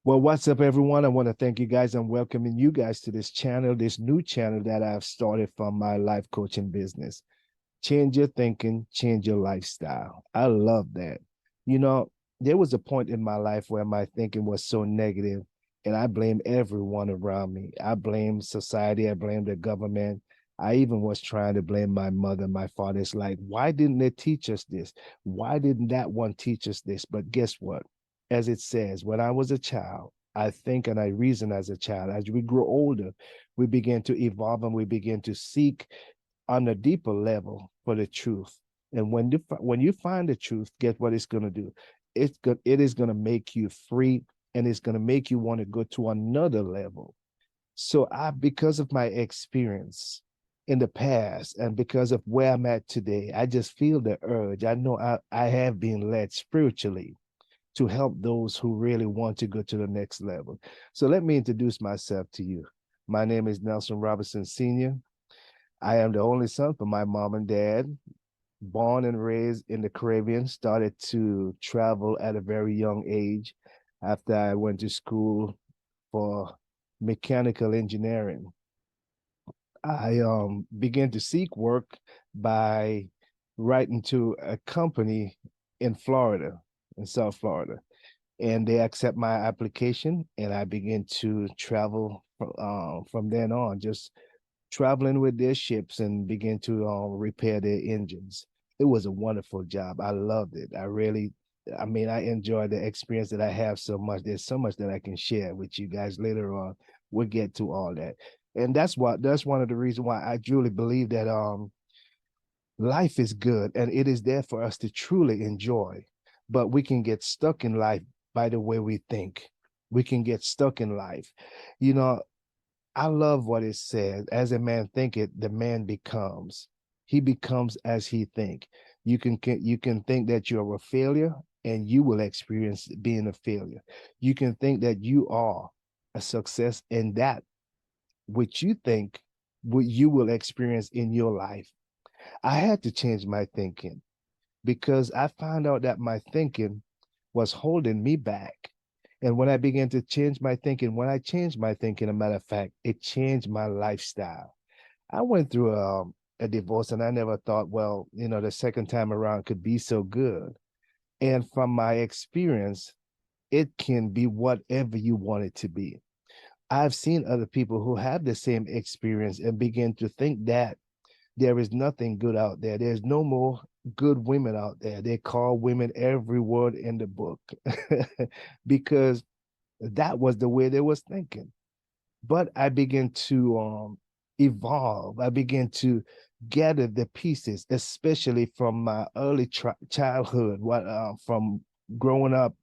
Well, what's up, everyone? I want to thank you guys and welcoming you guys to this channel, this new channel that I've started from my life coaching business. Change your thinking, change your lifestyle. I love that. You know, there was a point in my life where my thinking was so negative, and I blame everyone around me. I blame society, I blame the government. I even was trying to blame my mother, my father. It's like, why didn't they teach us this? Why didn't that one teach us this? But guess what? As it says, when I was a child, I think and I reason as a child. As we grow older, we begin to evolve and we begin to seek on a deeper level for the truth. And when you find the truth, guess what it's going to do? It is going to make you free, and it's going to make you want to go to another level. So I, because of my experience in the past and because of where I'm at today, I just feel the urge. I know I have been led spiritually to help those who really want to go to the next level. So let me introduce myself to you. My name is Nelson Robinson Sr. I am the only son from my mom and dad, born and raised in the Caribbean, started to travel at a very young age after I went to school for mechanical engineering. I began to seek work by writing to a company in Florida, in South Florida, and they accept my application, and I begin to travel from then on, just traveling with their ships and begin to repair their engines. It was a wonderful job. I loved it. I mean, I enjoyed the experience that I have so much. There's so much that I can share with you guys later on. We'll get to all that. And that's one of the reasons why I truly believe that life is good and it is there for us to truly enjoy. But we can get stuck in life by the way we think. We can get stuck in life. You know, I love what it says. As a man thinketh, the man becomes. He becomes as he think. You can think that you're a failure, and you will experience being a failure. You can think that you are a success, and that which you think what you will experience in your life. I had to change my thinking because I found out that my thinking was holding me back. And when I began to change my thinking, when I changed my thinking, a matter of fact, it changed my lifestyle. I went through a divorce, and I never thought, well, the second time around could be so good. And from my experience, it can be whatever you want it to be. I've seen other people who have the same experience and begin to think that there is nothing good out there. There's no more good women out there. They call women every word in the book because that was the way they was thinking. But I began to evolve. I began to gather the pieces, especially from my early childhood. From growing up,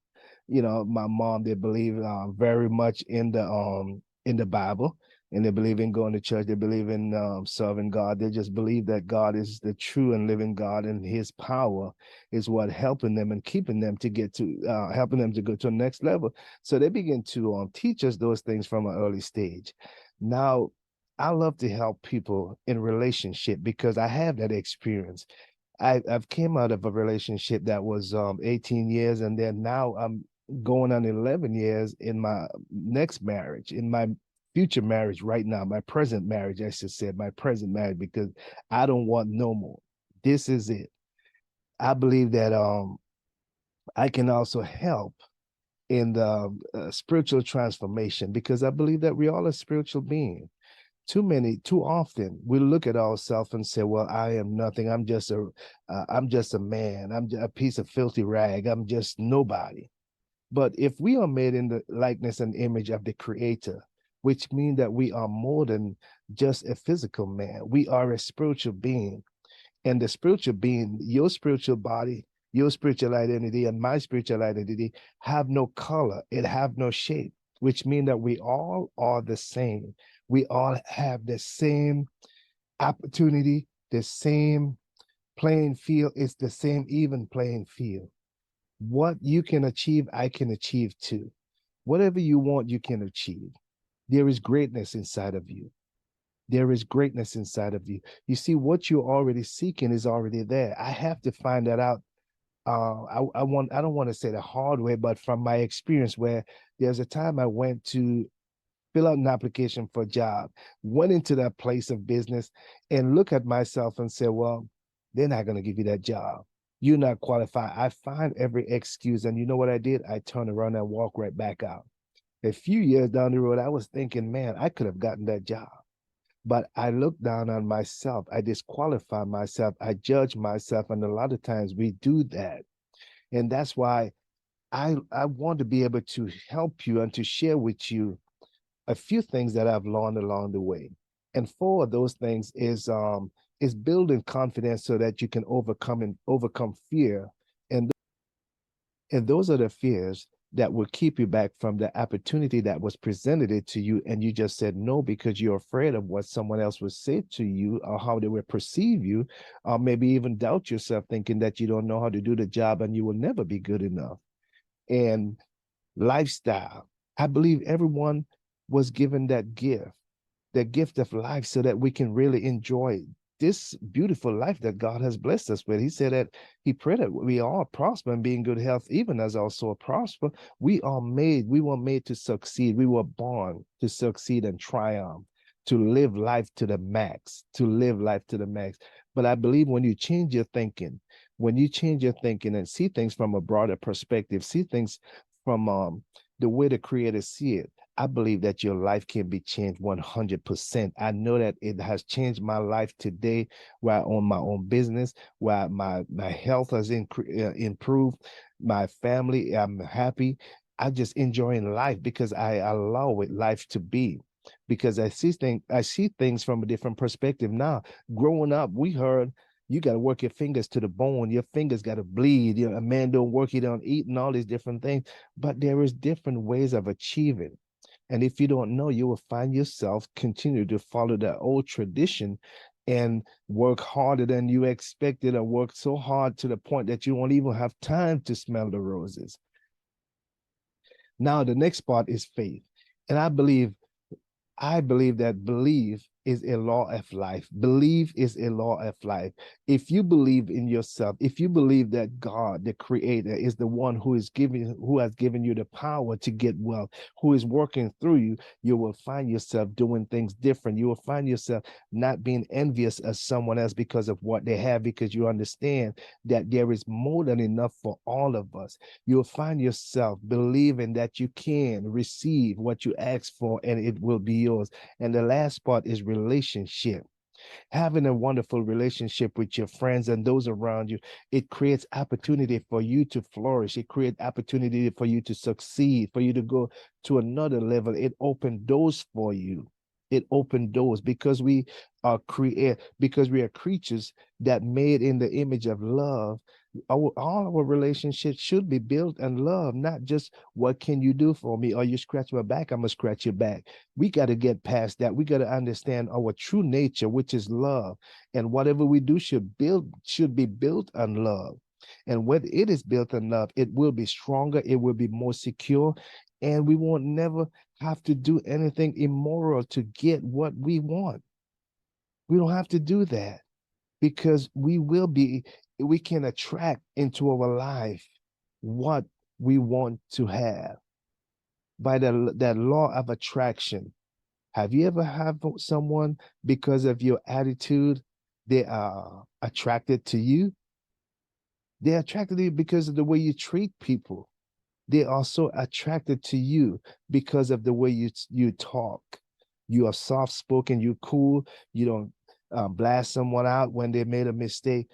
my mom, they believe very much in the Bible, and they believe in going to church. They believe in serving God. They just believe that God is the true and living God, and His power is what helping them and keeping them to get to helping them to go to the next level. So they begin to teach us those things from an early stage. Now, I love to help people in relationship because I have that experience. I've came out of a relationship that was 18 years, and then now I'm going on 11 years in my next marriage, in my future marriage right now, my present marriage, I should say, my present marriage, because I don't want no more. This is it. I believe that I can also help in the spiritual transformation because I believe that we all are spiritual beings. Too often we look at ourselves and say, well, I am nothing. I'm just a man. I'm a piece of filthy rag. I'm just nobody. But if we are made in the likeness and image of the creator, which means that we are more than just a physical man, we are a spiritual being. And the spiritual being, your spiritual body, your spiritual identity, and my spiritual identity have no color, it have no shape, which means that we all are the same. We all have the same opportunity, the same playing field. It's the same even playing field. What you can achieve, I can achieve too. Whatever you want, you can achieve. There is greatness inside of you. There is greatness inside of you. You see, what you're already seeking is already there. I have to find that out I don't want to say the hard way, but from my experience, where there's a time I went to fill out an application for a job, went into that place of business and look at myself and say, well, they're not going to give you that job. You're not qualified. I find every excuse. And you know what I did? I turned around and walked right back out. A few years down the road, I was thinking, man, I could have gotten that job. But I looked down on myself. I disqualified myself. I judge myself. And a lot of times we do that. And that's why I want to be able to help you and to share with you a few things that I've learned along the way. And four of those things is building confidence so that you can overcome fear. And and those are the fears that will keep you back from the opportunity that was presented to you. And you just said no because you're afraid of what someone else would say to you or how they will perceive you, or maybe even doubt yourself, thinking that you don't know how to do the job and you will never be good enough. And lifestyle. I believe everyone was given that gift, the gift of life, so that we can really enjoy this beautiful life that God has blessed us with. He said that He prayed that we all prosper and be in good health, even as also prosper. We were made to succeed. We were born to succeed and triumph, to live life to the max, to live life to the max. But I believe when you change your thinking and see things from a broader perspective, see things from the way the Creator see it, I believe that your life can be changed 100%. I know that it has changed my life today, where I own my own business, where my health has improved, my family, I'm happy. I just enjoying life because I allow it life to be. Because I see things from a different perspective now. Growing up, we heard you got to work your fingers to the bone. Your fingers got to bleed. You know, a man don't work, he don't eat, and all these different things. But there is different ways of achieving. And if you don't know, you will find yourself continue to follow that old tradition and work harder than you expected, or work so hard to the point that you won't even have time to smell the roses. Now, the next part is faith. And I believe that belief is a law of life. Belief is a law of life. If you believe in yourself, if you believe that God, the creator, is the one who has given you the power to get wealth, who is working through you, you will find yourself doing things different. You will find yourself not being envious of someone else because of what they have, because you understand that there is more than enough for all of us. You'll find yourself believing that you can receive what you ask for and it will be yours. And the last part is relationship. Having a wonderful relationship with your friends and those around you, it creates opportunity for you to flourish. It creates opportunity for you to succeed, for you to go to another level. It opened doors for you. It opened doors because we are creatures that made in the image of love. All our relationships should be built on love, not just what can you do for me, or you scratch my back, I'm gonna scratch your back. We got to get past that. We got to understand our true nature, which is love. And whatever we do should be built on love. And when it is built on love, it will be stronger, it will be more secure, and we won't never have to do anything immoral to get what we want. We don't have to do that because we can attract into our life what we want to have by that law of attraction. Have you ever had someone, because of your attitude, they are attracted to you? They're attracted to you because of the way you treat people. They are so attracted to you because of the way you talk. You are soft spoken, you cool, you don't blast someone out when they made a mistake.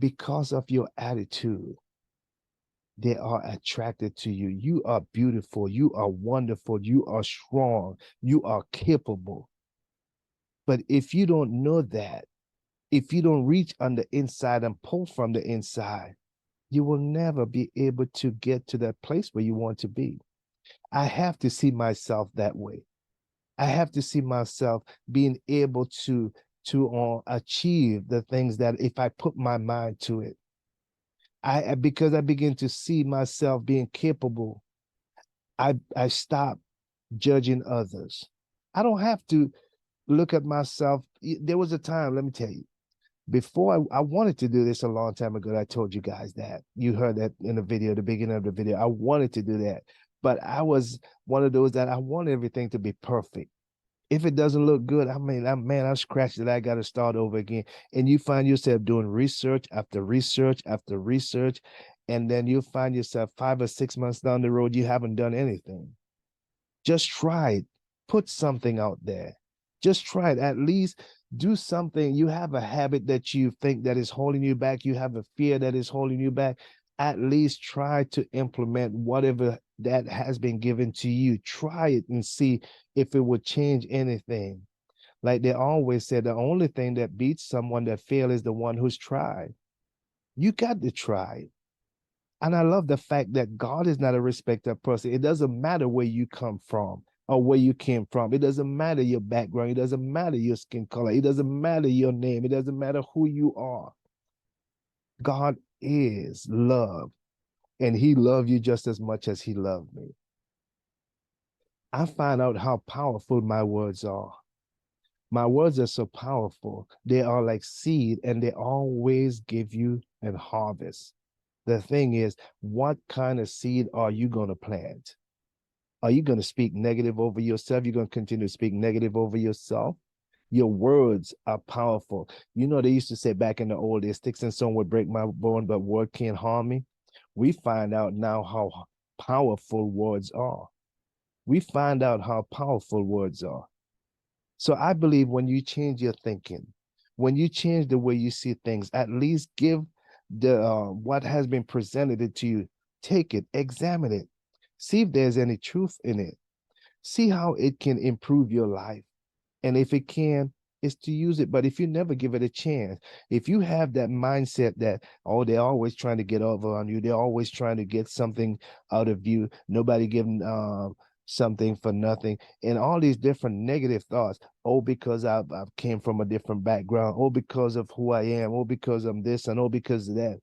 Because of your attitude, they are attracted to you. You are beautiful, you are wonderful, you are strong, you are capable. But if you don't know that, if you don't reach on the inside and pull from the inside, you will never be able to get to that place where you want to be. I have to see myself that way. I have to see myself being able to achieve the things that if I put my mind to it. Because I begin to see myself being capable, I stop judging others. I don't have to look at myself. There was a time, let me tell you, Before I wanted to do this a long time ago. I told you guys that. You heard that in the video, the beginning of the video. I wanted to do that, but I was one of those that I want everything to be perfect. If it doesn't look good, I mean, man, I've scratched it. I got to start over again. And you find yourself doing research after research after research. And then you find yourself 5 or 6 months down the road, you haven't done anything. Just try it. Put something out there. Just try it. At least do something. You have a habit that you think that is holding you back. You have a fear that is holding you back. At least try to implement whatever that has been given to you. Try it and see if it would change anything. Like they always said, the only thing that beats someone that failed is the one who's tried. You got to try. And I love the fact that God is not a respecter of person. It doesn't matter where you come from or where you came from. It doesn't matter your background. It doesn't matter your skin color. It doesn't matter your name. It doesn't matter who you are. God is love, and he loved you just as much as he loved me. I find out how powerful my words are. My words are so powerful. They are like seed, and they always give you a harvest. The thing is, what kind of seed are you going to plant? Are you going to speak negative over yourself? You're going to continue to speak negative over yourself? Your words are powerful. You know, they used to say back in the old days, sticks and stone would break my bone, but word can't harm me. We find out now how powerful words are. We find out how powerful words are. So I believe when you change your thinking, when you change the way you see things, at least give the what has been presented to you, take it, examine it, see if there's any truth in it, see how it can improve your life. And if it can, is to use it. But if you never give it a chance, if you have that mindset that, oh, they're always trying to get over on you, they're always trying to get something out of you, nobody giving something for nothing, and all these different negative thoughts. Oh, because I've came from a different background. Oh, because of who I am. Oh, because I'm this, and oh, because of that.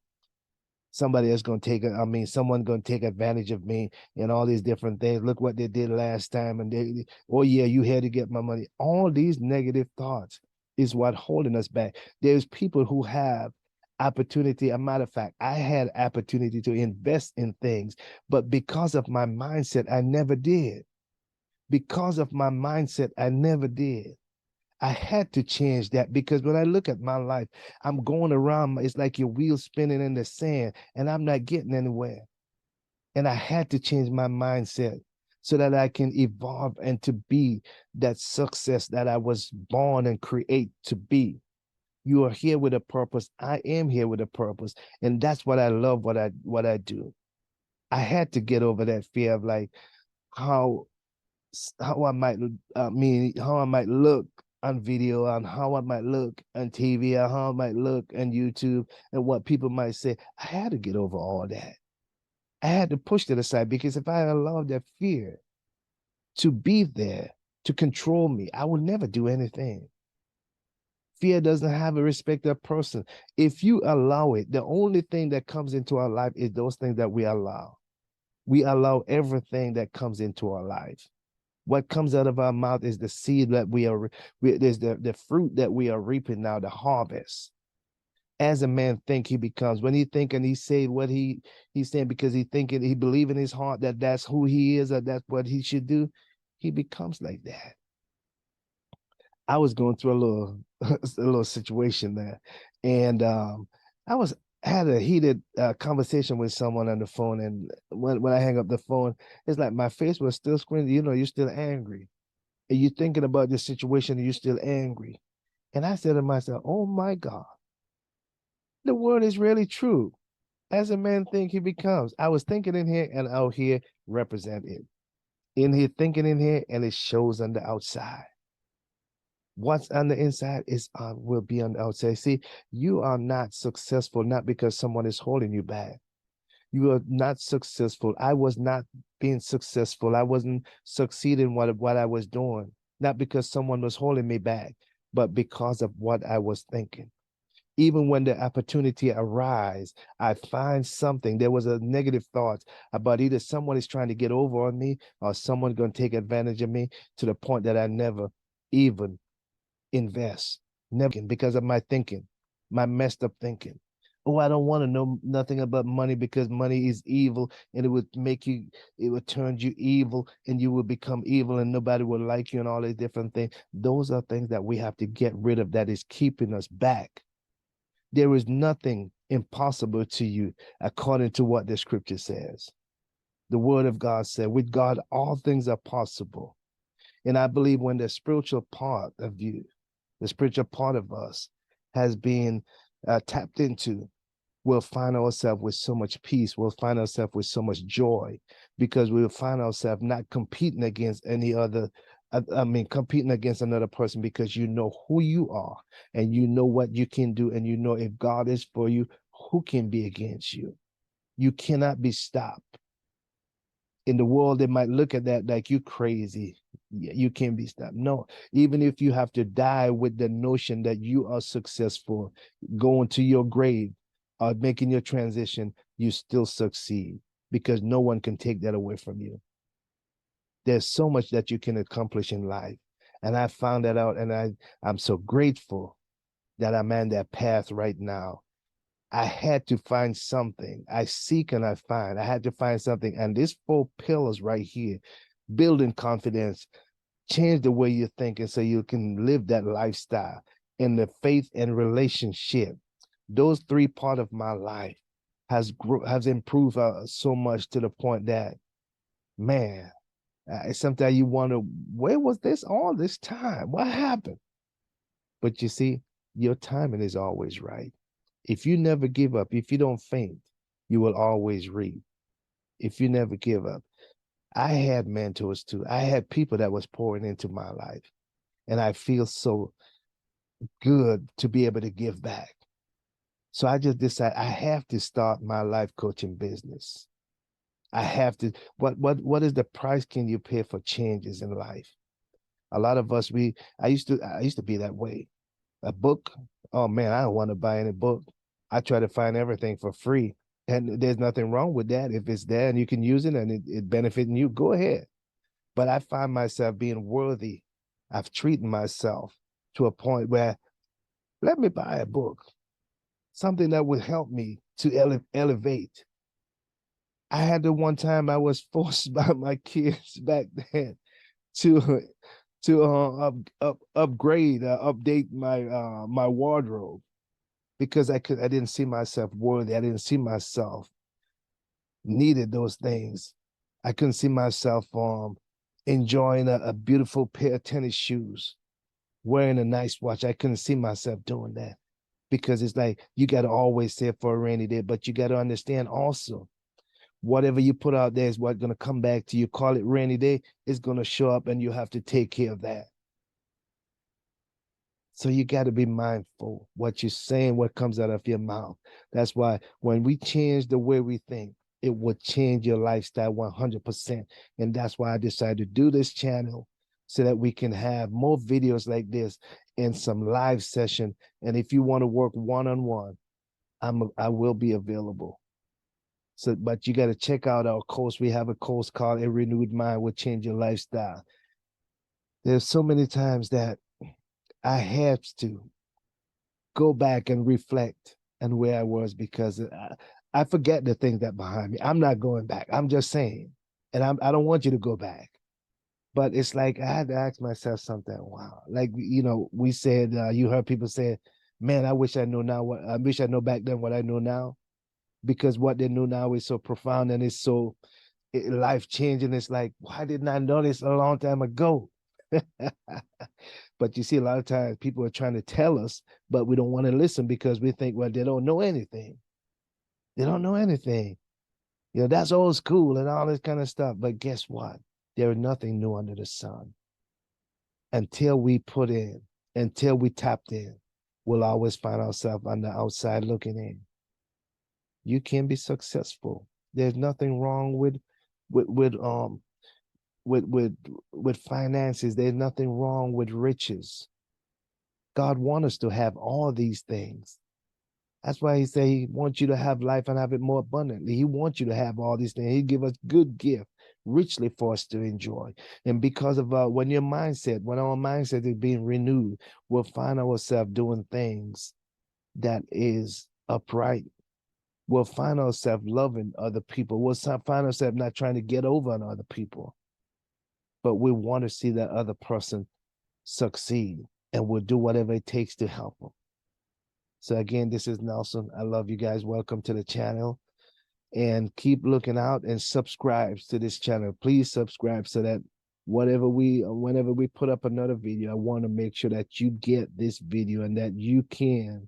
Somebody else going to take it. I mean, someone going to take advantage of me and all these different things. Look what they did last time. And they, oh yeah, you had to get my money. All these negative thoughts is what holding us back. There's people who have opportunity. A matter of fact, I had opportunity to invest in things, but because of my mindset, I never did. Because of my mindset, I never did. I had to change that because when I look at my life, I'm going around, it's like your wheels spinning in the sand and I'm not getting anywhere. And I had to change my mindset so that I can evolve and to be that success that I was born and create to be. You are here with a purpose. I am here with a purpose. And that's what I love, what I do. I had to get over that fear of like how how I might how I might look on video, on how I might look on TV, or how I might look on YouTube, and what people might say. I had to get over all that. I had to push that aside because if I allowed that fear to be there to control me, I would never do anything. Fear doesn't have a respect of person. If you allow it, the only thing that comes into our life is those things that we allow. We allow everything that comes into our life. What comes out of our mouth is the seed that there's the fruit that we are reaping now, the harvest. As a man think he becomes, when he think and he say what he's saying because he thinking, he believe in his heart that that's who he is or that's what he should do, he becomes like that. I was going through a little a little situation there, and I was had a heated conversation with someone on the phone, and when I hang up the phone, it's like my face was still screaming. You know, you're still angry, and you're thinking about this situation, and you're still angry. And I said to myself, "Oh my God, the word is really true. As a man think he becomes." I was thinking in here, and out here represent it. In here thinking in here, and it shows on the outside. What's on the inside is will be on the outside. See, you are not successful not because someone is holding you back. You are not successful. I was not being successful. I wasn't succeeding what I was doing, not because someone was holding me back, but because of what I was thinking. Even when the opportunity arise, I find something. There was a negative thought about either someone is trying to get over on me or someone going to take advantage of me to the point that I never even invest, never because of my thinking. my messed up thinking. Oh, I don't want to know nothing about money because money is evil and it would turn you evil and you will become evil and nobody will like you and all these different things. Those are things that we have to get rid of that is keeping us back. There is nothing impossible to you according to what the scripture says. The word of God said, with God, all things are possible. And I believe when the spiritual part of you, the spiritual part of us has been tapped into, we'll find ourselves with so much peace. We'll find ourselves with so much joy because we'll find ourselves not competing against any other. I mean, competing against another person because you know who you are and you know what you can do. And you know if God is for you, who can be against you? You cannot be stopped. In the world, they might look at that like you crazy. You can't be stopped. No, even if you have to die with the notion that you are successful, going to your grave, or making your transition, you still succeed because no one can take that away from you. There's so much that you can accomplish in life. And I found that out, and I'm so grateful that I'm on that path right now. I had to find something. I seek and I find. I had to find something. And these 4 pillars right here, building confidence, change the way you're thinking so you can live that lifestyle in the faith and relationship. Those 3 part of my life has improved so much to the point that, man, sometimes you wonder, where was this all this time? What happened? But you see, your timing is always right. If you never give up, if you don't faint, you will always reap. If you never give up. I had mentors too. I had people that was pouring into my life. And I feel so good to be able to give back. So I just decided I have to start my life coaching business. I have to. What is the price can you pay for changes in life? A lot of us, I used to be that way. A book, oh man, I don't want to buy any book. I try to find everything for free. And there's nothing wrong with that. If it's there and you can use it and it benefiting you, go ahead. But I find myself being worthy of treating myself to a point where let me buy a book, something that would help me to elevate. I had the one time I was forced by my kids back then to upgrade, update my wardrobe because I didn't see myself worthy. I didn't see myself needed those things. I couldn't see myself enjoying a beautiful pair of tennis shoes, wearing a nice watch. I couldn't see myself doing that because it's like you got to always save for a rainy day, but you got to understand also whatever you put out there is what's going to come back to you. Call it rainy day, it's going to show up and you have to take care of that. So you got to be mindful what you're saying, what comes out of your mouth. That's why when we change the way we think, it will change your lifestyle 100%. And that's why I decided to do this channel so that we can have more videos like this and some live session. And if you want to work one-on-one, I will be available. So, but you got to check out our course. We have a course called A Renewed Mind Will Change Your Lifestyle. There's so many times that I have to go back and reflect on where I was because I forget the things that behind me. I'm not going back. I'm just saying, and I don't want you to go back. But it's like I had to ask myself something. Wow, like we said, you heard people say, "Man, I wish I knew now. What I wish I know back then what I know now," because what they know now is so profound and it's so life changing. It's like, why didn't I know this a long time ago? But you see, a lot of times people are trying to tell us, but we don't want to listen because we think, well, they don't know anything. They don't know anything. That's old school and all this kind of stuff. But guess what? There is nothing new under the sun. Until we put in, until we tapped in, we'll always find ourselves on the outside looking in. You can be successful. There's nothing wrong with with um with with with finances. There's nothing wrong with riches. God wants us to have all these things. That's why he said he wants you to have life and have it more abundantly. He wants you to have all these things. He give us good gift richly for us to enjoy. And because of when our mindset is being renewed, we'll find ourselves doing things that is upright, we'll find ourselves loving other people. We'll find ourselves not trying to get over on other people, but we want to see that other person succeed, and we'll do whatever it takes to help them. So again, this is Nelson. I love you guys. Welcome to the channel, and keep looking out and subscribe to this channel. Please subscribe so that whenever we put up another video, I want to make sure that you get this video and that you can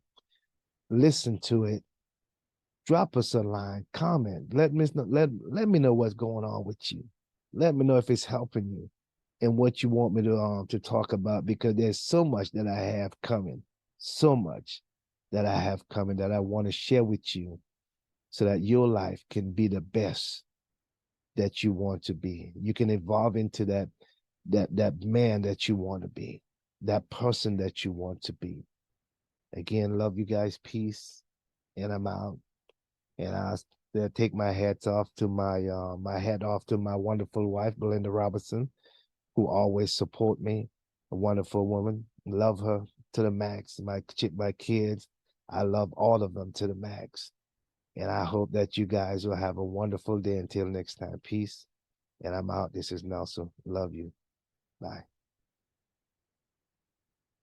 listen to it. Drop us a line, comment. Let me know what's going on with you. Let me know if it's helping you and what you want me to talk about, because there's so much that I have coming, so much that I have coming that I want to share with you, so that your life can be the best that you want to be. You can evolve into that man that you want to be, that person that you want to be. Again, love you guys. Peace, and I'm out. And I take my hat off to my wonderful wife, Belinda Robinson, who always support me. A wonderful woman. Love her to the max. My kids, I love all of them to the max. And I hope that you guys will have a wonderful day. Until next time, peace. And I'm out. This is Nelson. Love you. Bye.